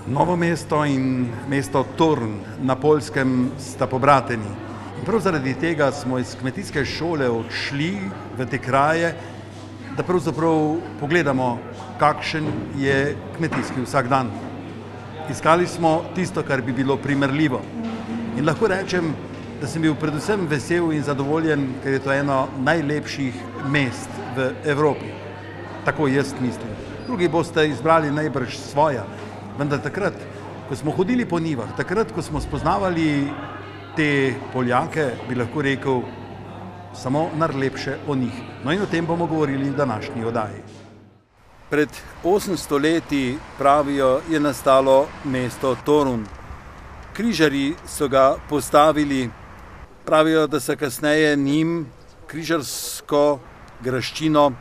Novo mesto in mesto Torun na Poljskem sta pobrateni. In prav zaradi tega smo iz kmetijske šole odšli v te kraje, da pravzaprav pogledamo, kakšen je kmetijski vsakdan. Iskali smo tisto, kar bi bilo primerljivo. In lahko rečem, da sem bil predvsem vesel in zadovoljen, ker je to eno najlepših mest v Evropi. Tako jaz mislim. Drugi boste izbrali najbrž svoja. Vendar takrat, ko smo hodili po njivah, takrat, ko smo spoznavali te Poljake, bi lahko rekel samo najlepše o njih. No in o tem bomo govorili v današnji oddaji. Pred 800 leti, pravijo, je nastalo mesto Torun. Križarji so ga postavili, pravijo, da so kasneje njim križarsko graščino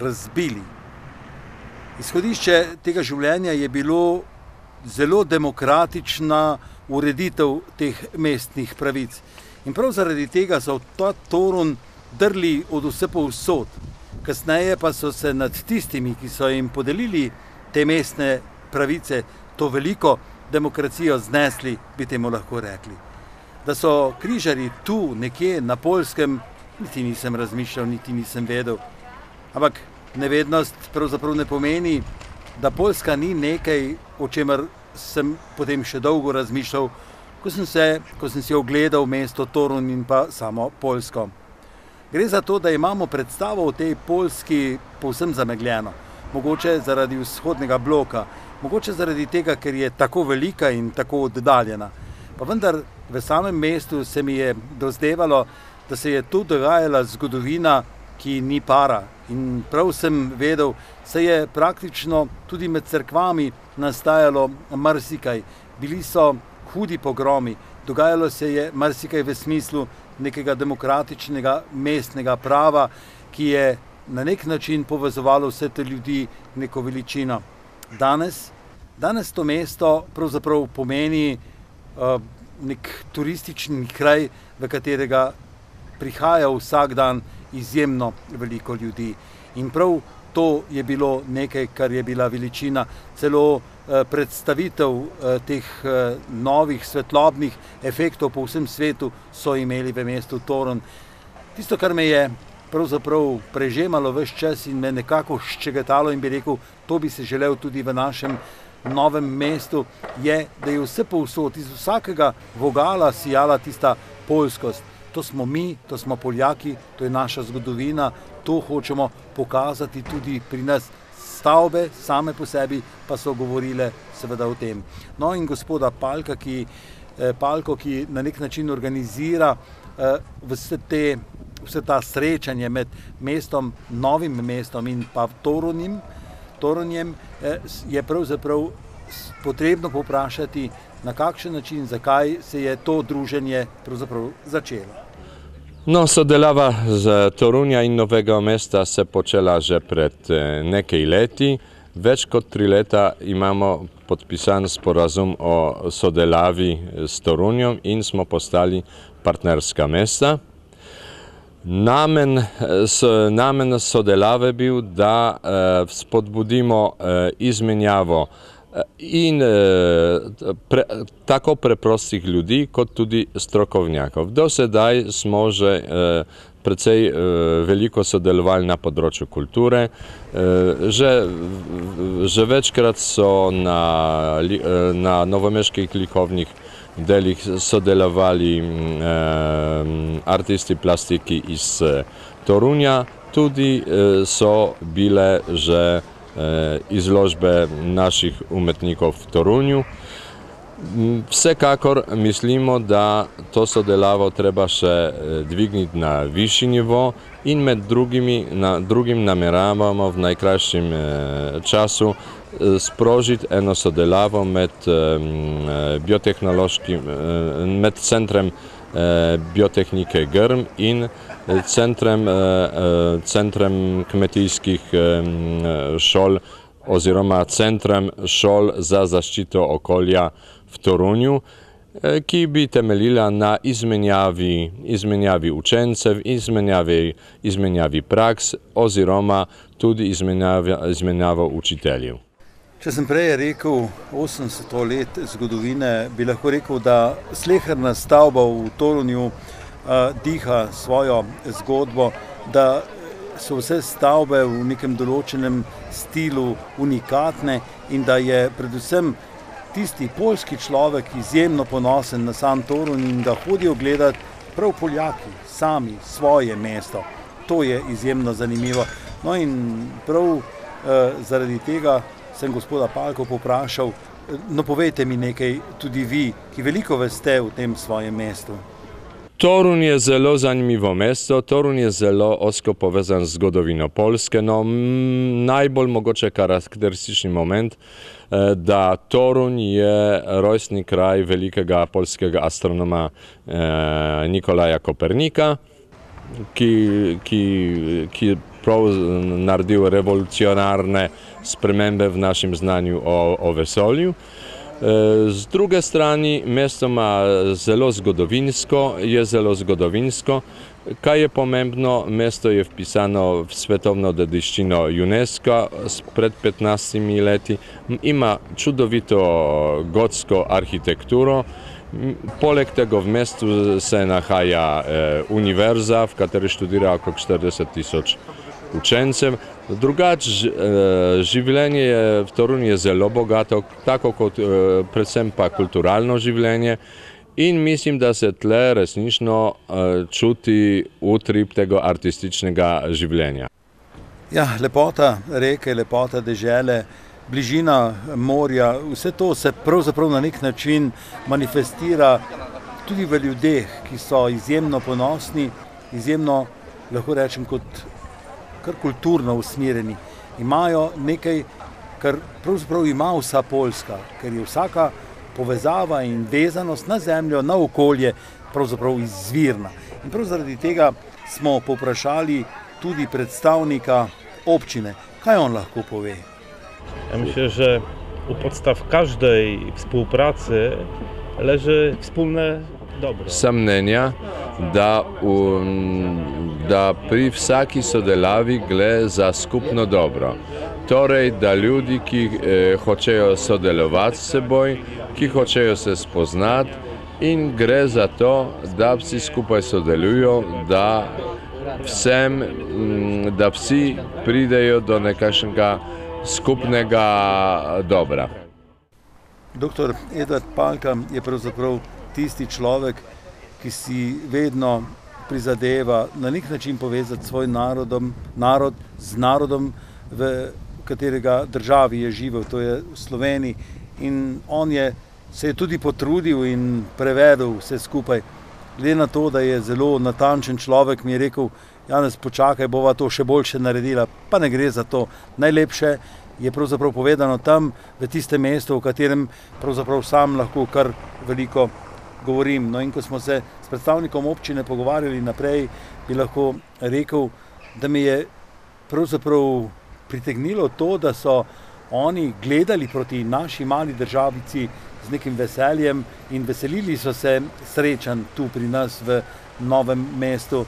razbili. Izhodišče tega življenja je bilo zelo demokratična ureditev teh mestnih pravic. In prav zaradi tega so ta Torun drli od vse povsod. Kasneje pa so se nad tistimi, ki so jim podelili te mestne pravice, to veliko demokracijo znesli, bi temu lahko rekli. Da so križarji tu nekje na Poljskem, niti nisem razmišljal, niti nisem vedel. Ampak nevednost pravzaprav ne pomeni, da Poljska ni nekaj, o čemer sem potem še dolgo razmišljal, ko sem si ogledal mesto Torun in pa samo Poljsko. Gre za to, da imamo predstavo o tej Poljski povsem zamegljeno. Mogoče zaradi vzhodnega bloka, mogoče zaradi tega, ker je tako velika in tako oddaljena. Pa vendar v samem mestu se mi je dozdevalo, da se je tu dogajala zgodovina, ki ni para. In prav sem vedel, se je praktično tudi med cerkvami nastajalo marsikaj. Bili so hudi pogromi, dogajalo se je marsikaj v smislu nekega demokratičnega mestnega prava, ki je na nek način povezovalo vse te ljudi neko veličino. Danes to mesto pravzaprav pomeni nek turistični kraj, v katerega prihaja vsak dan izjemno veliko ljudi. In prav to je bilo nekaj, kar je bila veličina. Celo predstavitev teh novih svetlobnih efektov po vsem svetu so imeli v mestu Torun. Tisto, kar me je pravzaprav prežemalo ves čas in me nekako ščegetalo in bi rekel, to bi se želel tudi v našem novem mestu, je, da je vse povsod, iz vsakega vogala sijala tista poljskost. To smo mi, to smo Poljaki, to je naša zgodovina, to hočemo pokazati tudi pri nas. Stavbe same po sebi pa so govorile seveda o tem. No in gospoda Palko, ki na nek način organizira vse ta srečanje med mestom, novim mestom in pa Torunjem, je pravzaprav potrebno povprašati, na kakšen način, zakaj se je to druženje pravzaprav začelo. No, sodelava z Torunja in Novega mesta se počela že pred nekaj leti. Več kot 3 leta imamo podpisan sporazum o sodelavi s Torunjem in smo postali partnerska mesta. Namen sodelave bil, da spodbudimo izmenjavo in tako preprostih ljudi, kot tudi strokovnjakov. Do sedaj smo že precej veliko sodelovali na področju kulture. Že večkrat so na novomeških likovnih delih sodelovali artisti plastiki iz Torunja, tudi so bile že izložbe naših umetnikov v Torunju. Vsekakor mislimo, da to sodelavo treba še dvigniti na višji nivo in med drugim nameravamo v najkrajšem času sprožiti eno sodelavo med Centrem biotehnike Grm in Centrem kmetijskih šol oziroma Centrem šol za zaščito okolja v Torunju, ki bi temeljila na izmenjavi učencev, izmenjavi praks oziroma tudi izmenjavo učiteljev. Če sem prej rekel 800 let zgodovine, bi lahko rekel, da sleherna stavba v Torunju diha svojo zgodbo, da so vse stavbe v nekem določenem stilu unikatne in da je predvsem tisti poljski človek izjemno ponosen na sam Torunj in da hodijo gledati prav Poljaki, sami, svoje mesto. To je izjemno zanimivo. No in prav zaradi tega sem gospoda Palko povprašal, no povejte mi nekaj tudi vi, ki veliko veste v tem svojem mestu. Torunj je zelo zanimivo mesto, Torunj je zelo osko povezan z zgodovino Poljske, no najbolj mogoče karakteristični moment, da Torunj je rojstni kraj velikega poljskega astronoma Nikolaja Kopernika, ki je prav naredil revolucionarne spremembe v našem znanju o vesolju. Z druge strani, mesto je zelo zgodovinsko. Kaj je pomembno, mesto je vpisano v svetovno dediščino UNESCO pred 15 leti, ima čudovito gotsko arhitekturo. Poleg tega v mestu se nahaja univerza, v kateri študira okrog 40 000 učencev. Drugače, življenje v Torunju je zelo bogato, tako kot predvsem pa kulturalno življenje. In mislim, da se tle resnično čuti utrip tega artističnega življenja. Ja, lepota reke, lepota dežele, bližina morja, vse to se pravzaprav na nek način manifestira tudi v ljudeh, ki so izjemno ponosni, izjemno, lahko rečem, kot kar kulturno usmerjeni. Imajo nekaj, kar pravzaprav ima vsa Poljska, ker je vsaka povezava in vezanost na zemljo, na okolje, pravzaprav izvirna. In prav zaradi tega smo povprašali tudi predstavnika občine. Kaj on lahko pove? Ja myślę, że u podstaw każdej współpracy leży wspólne dobro. Sem mnenja, da pri vsaki sodelavi gre za skupno dobro. Torej, da ljudi, ki hočejo sodelovati s seboj, ki hočejo se spoznati in gre za to, da vsi skupaj sodelujo, da vsi pridejo do nekakšnega skupnega dobra. Doktor Edvard Palka je pravzaprav tisti človek, ki si vedno prizadeva na nek način povezati svoj narod z narodom, v katerega državi je živel, to je v Sloveniji. In on se je tudi potrudil in prevedel vse skupaj. Glede na to, da je zelo natančen človek, mi je rekel, Janez, počakaj, bova to še boljše naredila, pa ne gre za to. Najlepše je pravzaprav povedano tam, v tistem mestu, v katerem pravzaprav sam lahko kar veliko govorim. No in ko smo se s predstavnikom občine pogovarjali naprej, bi lahko rekel, da me je pravzaprav pritegnilo to, da so oni gledali proti naši mali državici z nekim veseljem in veselili so se srečanj tu pri nas v Novem mestu.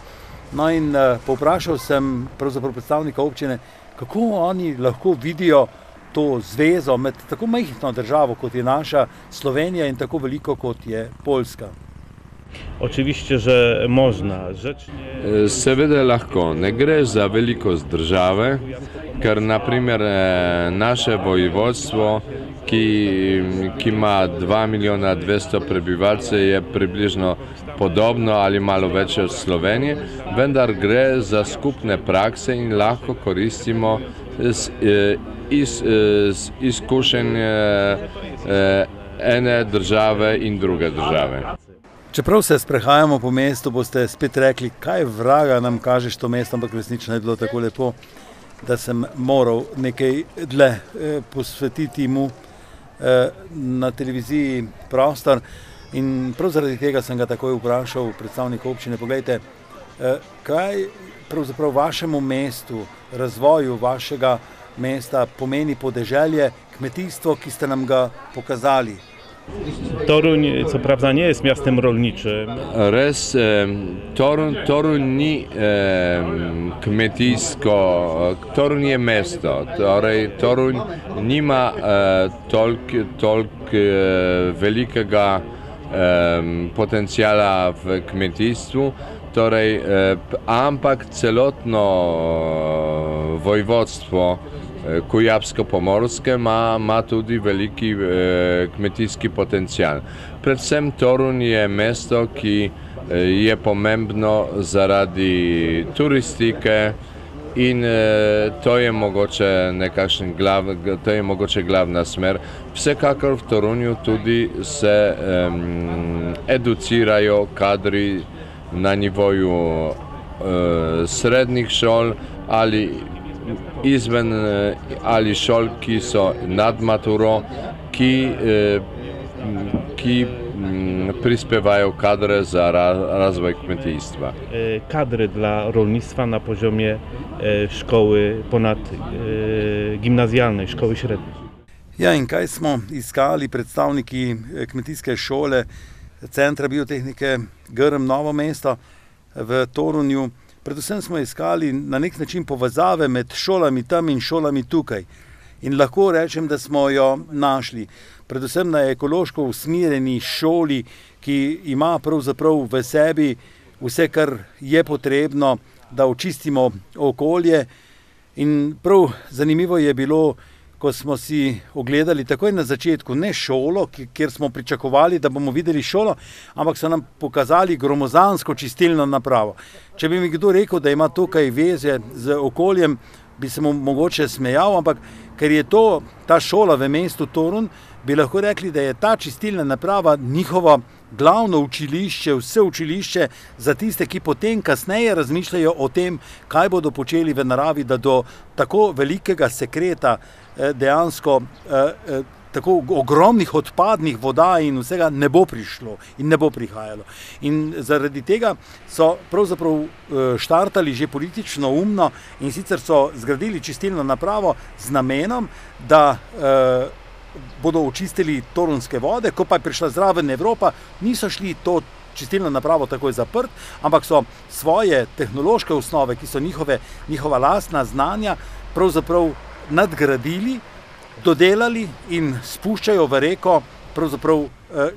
No in povprašal sem pravzaprav predstavnika občine, kako oni lahko vidijo to zvezo med tako majhno državo, kot je naša Slovenija in tako veliko, kot je Poljska. Oczywiście, że można. Seveda lahko, ne gre za velikost države, ker naprimer naše vojvodstvo, ki ima 2 200 000 prebivalcev, je približno podobno ali malo več od Slovenije, vendar gre za skupne prakse in lahko koristimo izkušenj ene države in druge države. Čeprav se sprehajamo po mestu, boste spet rekli, kaj vraga nam kažeš to mesto, ampak resnično je bilo tako lepo, da sem moral nekaj dlje posvetiti mu na televiziji prostor. In prav zaradi tega sem ga takoj vprašal predstavnika občine, poglejte, kaj pravzaprav vašemu mestu, razvoju vašega mesta pomeni podeželje, kmetijstvo, ki ste nam ga pokazali. Toruń, co prawda, nie jest miastem rolniczym. Res, Toruń nie kmetijsko, Toruń je mesto. Toruń nie ma toliko velikega potencijala v kmetijstvu, ampak celotno vojvodstvo Kujavsko-Pomorske ima tudi veliki kmetijski potencial. Predvsem Toruń je mesto, ki je pomembno zaradi turistike in to je mogoče glavna smer. Vsekakor v Torunju tudi se educirajo kadri na nivoju srednjih šol ali izven ali šol, ki so nad maturo, ki prispewają kadry za rozwój kmetijstwa. Kadry dla rolnictwa na poziomie szkoły ponadgimnazjalnej, szkoły średniej. Ja, in kaj smo iskali predstavniki kmetijske šole Centra biotehnike Grm Novo mesto v Torunju? Predvsem smo iskali na nek način povezave med šolami tam in šolami tukaj. In lahko rečem, da smo jo našli. Predvsem na ekološko usmerjeni šoli, ki ima pravzaprav v sebi vse, kar je potrebno, da očistimo okolje. In prav zanimivo je bilo, ko smo si ogledali takoj na začetku ne šolo, kjer smo pričakovali, da bomo videli šolo, ampak so nam pokazali gromozansko čistilno napravo. Če bi mi kdo rekel, da ima tukaj veze z okoljem, bi se mu mogoče smejal, ampak ker je ta šola v mestu Torunj, bi lahko rekli, da je ta čistilna naprava njihovo glavno učilišče, vse učilišče za tiste, ki potem kasneje razmišljajo o tem, kaj bodo počeli v naravi, da do tako velikega sekreta dejansko tako ogromnih odpadnih voda in vsega ne bo prišlo in ne bo prihajalo. In zaradi tega so pravzaprav štartali že politično umno in sicer so zgradili čistilno napravo z namenom, da bodo očistili torunjske vode. Ko pa je prišla zraven Evropa, niso šli to čistilno napravo takoj zaprt, ampak so svoje tehnološke osnove, ki so njihova lastna znanja, pravzaprav nadgradili, dodelali in spuščajo v reko pravzaprav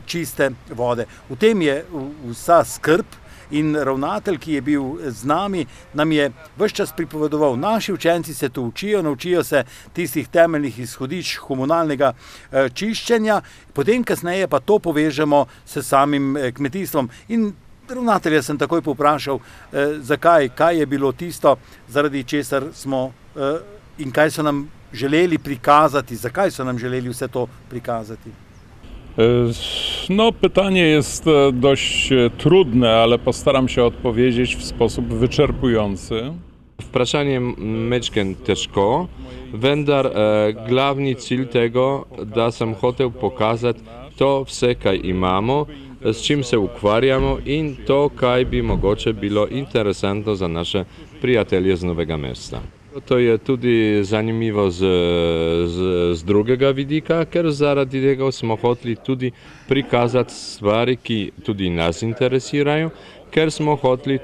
čiste vode. V tem je vsa skrb in ravnatelj, ki je bil z nami, nam je ves čas pripovedoval, naši učenci se to učijo, naučijo se tistih temeljnih izhodišč komunalnega čiščenja, potem kasneje pa to povežemo s samim kmetijstvom. In ravnatelja sem takoj povprašal, zakaj, kaj je bilo tisto, zaradi česar smo in kaj so nam želeli prikazati, zakaj so nam želeli vse to prikazati. No, pytanie jest dość trudne, ale postaram się odpowiedzieć w sposób wyczerpujący. Vprašanje mečken težko, vendar glavni cilj tega, da sem hotel pokazati to vse, kaj imamo, s čim se ukvarjamo in to, kaj bi mogoče bilo interesantno za naše prijatelje z Novega mesta. To je tudi zanimivo z drugega vidika, ker zaradi tega smo hoteli tudi prikazati stvari, ki tudi nas interesirajo, ker smo hoteli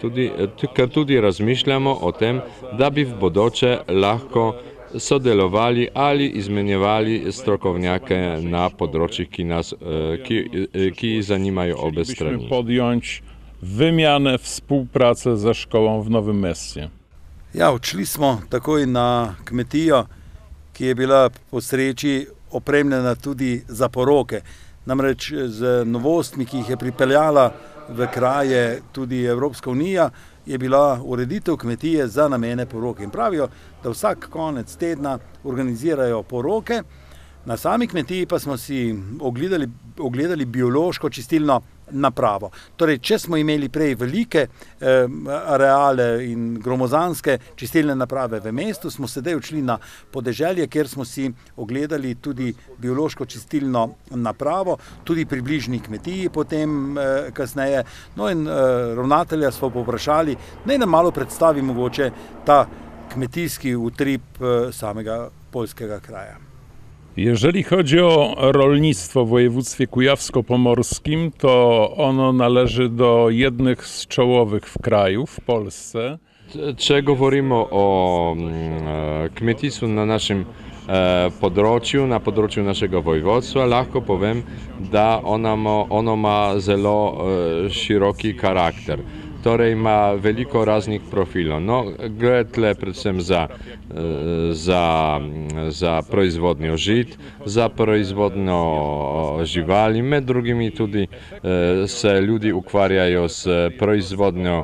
ker tudi razmišljamo o tem, da bi v bodoče lahko sodelovali ali izmenjevali strokovnjake na področjih, ki zanimajo obe strani. Chcielibyśmy podjąć wymianę, współpracę ze szkołą w Nowym Mieście. Ja, odšli smo takoj na kmetijo, ki je bila po sreči opremljena tudi za poroke. Namreč z novostmi, ki jih je pripeljala v kraje tudi Evropska unija, je bila ureditev kmetije za namene poroke. In pravijo, da vsak konec tedna organizirajo poroke. Na sami kmetiji pa smo si ogledali biološko čistilno napravo. Torej, če smo imeli prej velike areale in gromozanske čistilne naprave v mestu, smo sedaj odšli na podeželje, kjer smo si ogledali tudi biološko čistilno napravo, tudi pri bližnji kmetiji potem kasneje. No in ravnatelja smo povprašali, naj nam malo predstavi mogoče ta kmetijski utrip samega poljskega kraja. Jeżeli chodzi o rolnictwo w województwie kujawsko-pomorskim, to ono należy do jednych z czołowych w kraju, w Polsce. Če govorimo o kmetijstvu na našem področju, na področju našega vojvodstva, lahko povem, da ono ima zelo široki karakter. Torej ima veliko raznih profilov. No, gre tle predvsem za proizvodnjo žit, za proizvodnjo živali, med drugimi tudi se ljudi ukvarjajo s proizvodnjo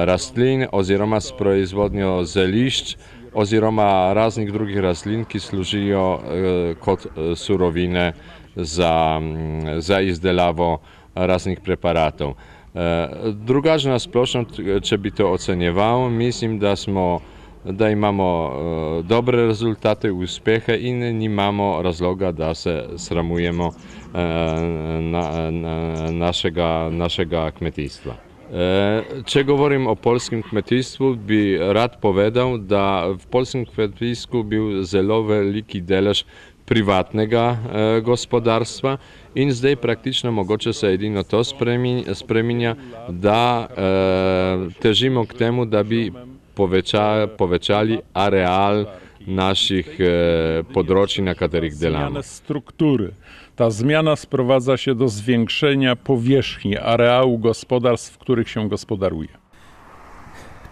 rastlin oziroma s proizvodnjo zelišč oziroma raznih drugih rastlin, ki služijo kot surovine za izdelavo raznih preparatov. Drugače na splošno, če bi to ocenjeval, mislim, da imamo dobre rezultate, uspehe in nimamo razloga, da se sramujemo našega kmetijstva. Če govorim o polskim kmetijstvu, bi rad povedal, da v polskim kmetijstvu bil zelo veliki delež privatnega gospodarstva in zdaj praktično mogoče se edino to spreminja, da težimo k temu, da bi povečali areal naših področji, na katerih delamo. Struktury. Ta zmiana sprowadza się do zwiększenia powierzchni, areału gospodarstw, w których się gospodaruje.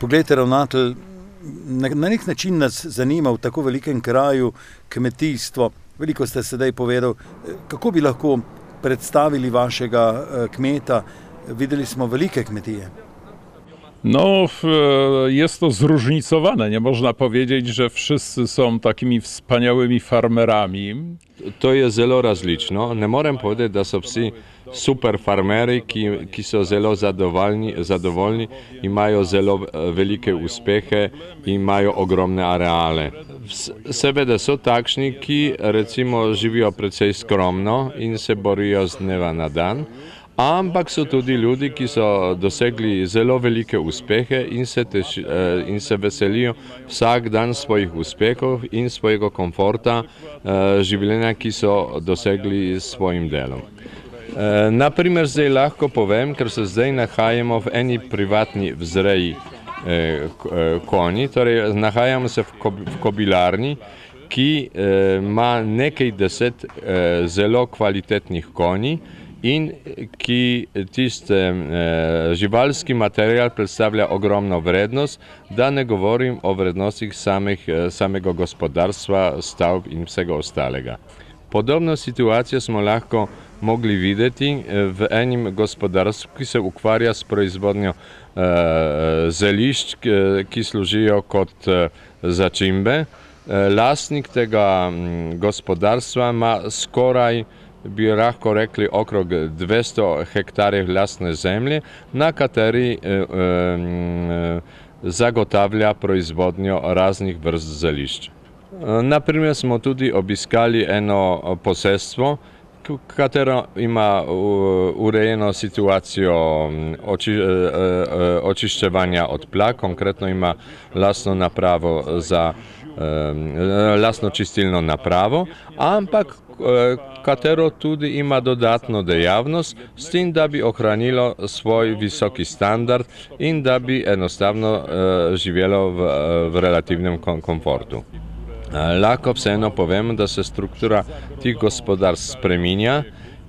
Poglejte, ravnatelj, na nek način nas zanima v tako velikem kraju kmetijstvo. Veliko ste sedaj povedal, kako bi lahko predstavili vašega kmeta. Videli smo velike kmetije. No, jest to zróżnicowane. Nie można powiedzieć, że wszyscy są takimi wspaniałymi farmerami. To je zelo različno. Ne morem povedati, da so vsi super farmeri, ki so zelo zadovoljni, imajo zelo velike uspehe, imajo ogromne areale. Seveda so takšni, ki recimo živijo precej skromno in se borijo z dneva na dan, ampak so tudi ljudi, ki so dosegli zelo velike uspehe in se veselijo vsak dan svojih uspehov in svojega komforta življenja, ki so dosegli s svojim delom. Naprimer, zdaj lahko povem, ker se zdaj nahajamo v eni privatni vzreji konji, torej nahajamo se v kobilarni, ki ima nekaj 10 zelo kvalitetnih konji in ki tiste živalski material predstavlja ogromno vrednost, da ne govorim o vrednostih samega gospodarstva, stavb in vsega ostalega. Podobno situacijo smo lahko mogli videti v enim gospodarstvu, ki se ukvarja s proizvodnjo zelišč, ki služijo kot začimbe. Lastnik tega gospodarstva ima skoraj, bi lahko rekli, okrog 200 hektarjev lastne zemlje, na kateri zagotavlja proizvodnjo raznih vrst zelišč. Naprimer smo tudi obiskali eno posestvo, katero ima urejeno situacijo očiščevanja od plag, konkretno ima lastno napravo lastno čistilno napravo, ampak katero tudi ima dodatno dejavnost s tem, da bi ohranilo svoj visoki standard in da bi enostavno živelo v relativnem komfortu. Lahko vseeno povem, da se struktura tih gospodarstv spreminja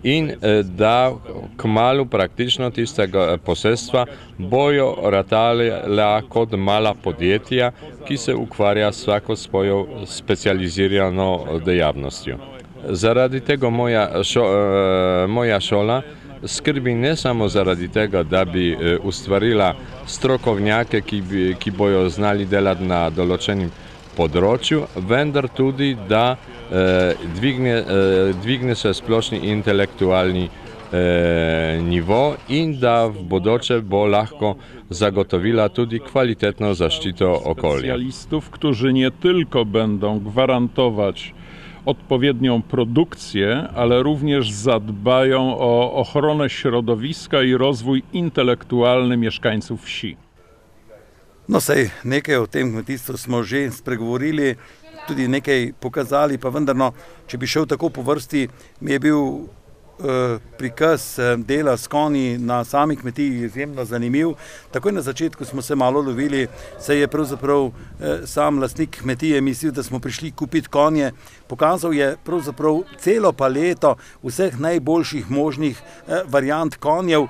in da kmalu praktično tistega posestva bojo ratala kot mala podjetja, ki se ukvarja vsako svojo specializirano dejavnostjo. Zaradi tega moja šola skrbi ne samo zaradi tega, da bi ustvarila strokovnjake, ki bojo znali delati na določenim področju, vendar tudi, da dvigne se splošni intelektualni nivo in da v bodoče bo lahko zagotovila tudi kvalitetną zaštitę okolia. Specjalistów, którzy nie tylko będą gwarantować odpowiednią produkcję, ale również zadbają o ochronę środowiska i rozwój intelektualny mieszkańców wsi. No sej, nekaj o tem kmetijstvu smo že spregovorili. tudi nekaj pokazali, pa vendar, no, če bi šel tako po vrsti, mi je bil prikaz dela s konji na sami kmetiji izjemno zanimiv. Takoj na začetku smo se malo lovili, se je pravzaprav sam lastnik kmetije mislil, da smo prišli kupiti konje. Pokazal je pravzaprav celo paleto vseh najboljših možnih variant konjev,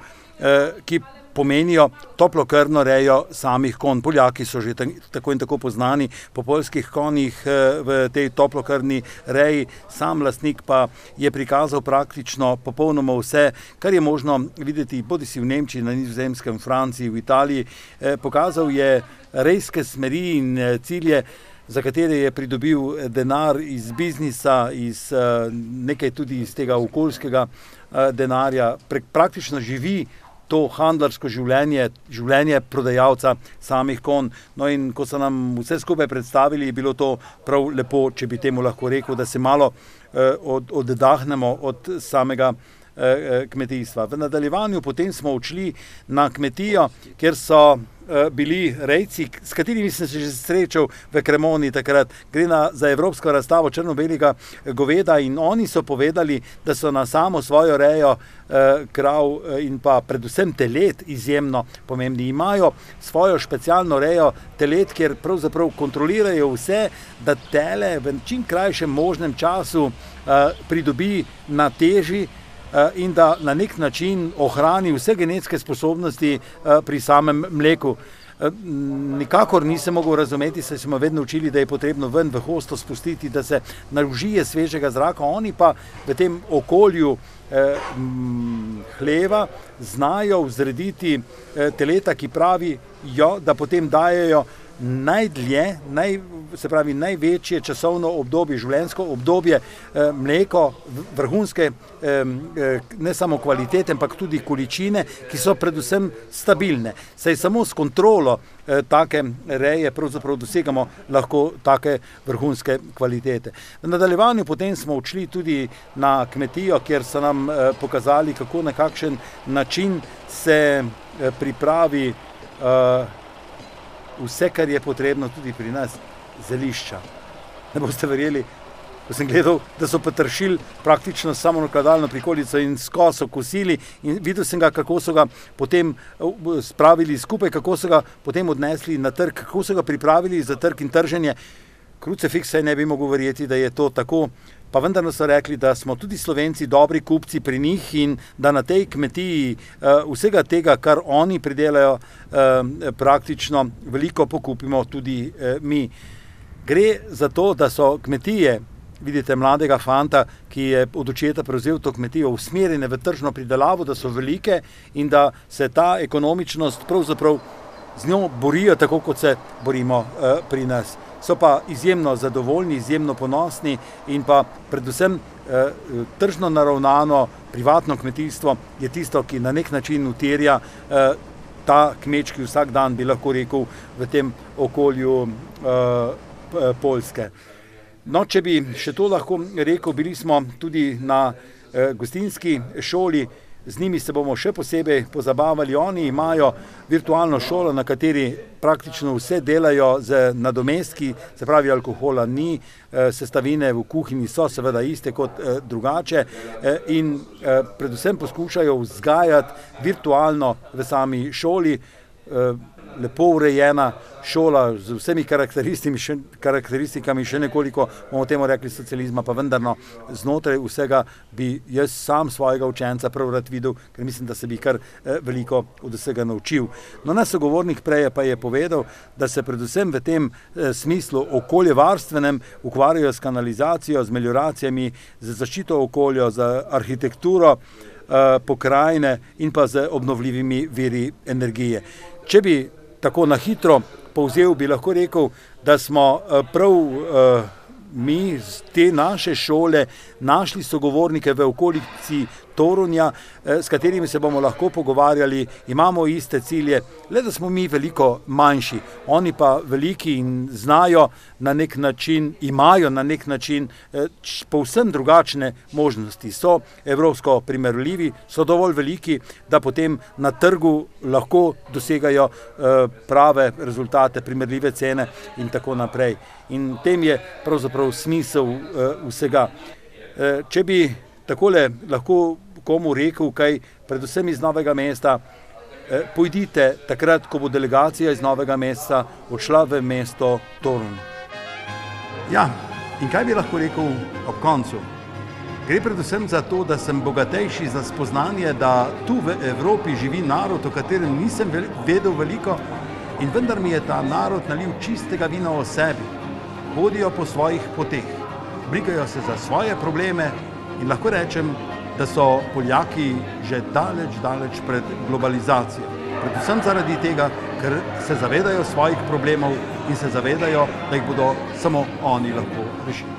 ki pomenijo toplokrvno rejo samih konj. Poljaki so že tako in tako poznani po poljskih konjih v tej toplokrvni reji. Sam lastnik pa je prikazal praktično popolnoma vse, kar je možno videti bodisi v Nemčiji, na Nizozemskem, v Franciji, v Italiji. Pokazal je rejske smeri in cilje, za katere je pridobil denar iz biznisa, iz nekaj tudi iz tega okoljskega denarja. Praktično živi to handlarsko življenje prodajalca samih konj. No in ko so nam vse skupaj predstavili, je bilo to prav lepo, če bi temu lahko rekel, da se malo oddahnemo od samega kmetijstva. V nadaljevanju potem smo odšli na kmetijo, kjer so bili rejci, s katerimi sem se že srečal v Cremoni takrat. Gre za evropsko razstavo črno-belega goveda in oni so povedali, da so na samo svojo rejo krav in pa predvsem telet izjemno pomembni. Imajo svojo specialno rejo telet, kjer pravzaprav kontrolirajo vse, da tele v čim krajšem možnem času pridobi na teži in da na nek način ohrani vse genetske sposobnosti pri samem mleku. Nikakor nisem mogel razumeti, saj smo vedno učili, da je potrebno ven v hosto spustiti, da se naužije svežega zraka, oni pa v tem okolju hleva znajo vzrediti teleta, ki pravijo, da potem dajejo najdlje, se pravi največje časovno obdobje, življenjsko obdobje mleko, vrhunske ne samo kvalitete, ampak tudi količine, ki so predvsem stabilne. Saj samo s kontrolo take reje pravzaprav dosegamo lahko take vrhunske kvalitete. V nadaljevanju potem smo odšli tudi na kmetijo, kjer so nam pokazali, kako na kakšen način se pripravi vse, kar je potrebno tudi pri nas, zelišča. Ne boste verjeli, ko sem gledal, da so peteršilj praktično samo nakladalno prikolico in s koso kosili in videl sem ga, kako so ga potem spravili skupaj, kako so ga potem odnesli na trg, kako so ga pripravili za trg in trženje. Krucefiks ne bi mogel verjeti, da je to tako. Pa vendar so rekli, da smo tudi Slovenci dobri kupci pri njih in da na tej kmetiji vsega tega, kar oni pridelajo, praktično veliko pokupimo tudi mi. Gre za to, da so kmetije, vidite mladega fanta, ki je od očeta prevzel to kmetijo, usmerjene v tržno pridelavo, da so velike in da se ta ekonomičnost pravzaprav z njo borijo tako, kot se borimo pri nas. So pa izjemno zadovoljni, izjemno ponosni in pa predvsem tržno naravnano privatno kmetijstvo je tisto, ki na nek način uterja ta kmečki vsak dan, bi lahko rekel, v tem okolju Poljske. No, če bi še to lahko rekel, bili smo tudi na gostinski šoli, z njimi se bomo še posebej pozabavali. Oni imajo virtualno šolo, na kateri praktično vse delajo z nadomestki, se pravi alkohola ni, sestavine v kuhinji so seveda iste kot drugače in predvsem poskušajo vzgajati virtualno v sami šoli. Lepo urejena šola z vsemi karakteristikami, še nekoliko, bomo temu rekli, socializma, pa vendarno znotraj vsega bi jaz sam svojega učenca prav rad videl, ker mislim, da se bi kar veliko od vsega naučil. No, naš sogovornik prej pa je povedal, da se predvsem v tem smislu okoljevarstvenem ukvarjajo s kanalizacijo, z melioracijami, z zaščito okolja, z arhitekturo pokrajine in pa z obnovljivimi viri energije. Če bi tako na hitro povzel, bi lahko rekel, da smo prav mi z te naše šole našli sogovornike v okolici Torunja, s katerimi se bomo lahko pogovarjali, imamo iste cilje, le da smo mi veliko manjši, oni pa veliki in znajo na nek način, imajo na nek način povsem drugačne možnosti. So evropsko primerljivi, so dovolj veliki, da potem na trgu lahko dosegajo prave rezultate, primerljive cene in tako naprej. In tem je pravzaprav smisel vsega. Če bi takole lahko komu rekel kaj, predvsem iz Novega mesta, pojdite takrat, ko bo delegacija iz Novega mesta odšla v mesto Torun. Ja, in kaj bi lahko rekel ob koncu? Gre predvsem za to, da sem bogatejši za spoznanje, da tu v Evropi živi narod, o katerem nisem vedel veliko, in vendar mi je ta narod nalil čistega vina o sebi. Hodijo po svojih poteh, brigajo se za svoje probleme in lahko rečem, da so Poljaki že daleč pred globalizacijo. Predvsem zaradi tega, ker se zavedajo svojih problemov in se zavedajo, da jih bodo samo oni lahko rešili.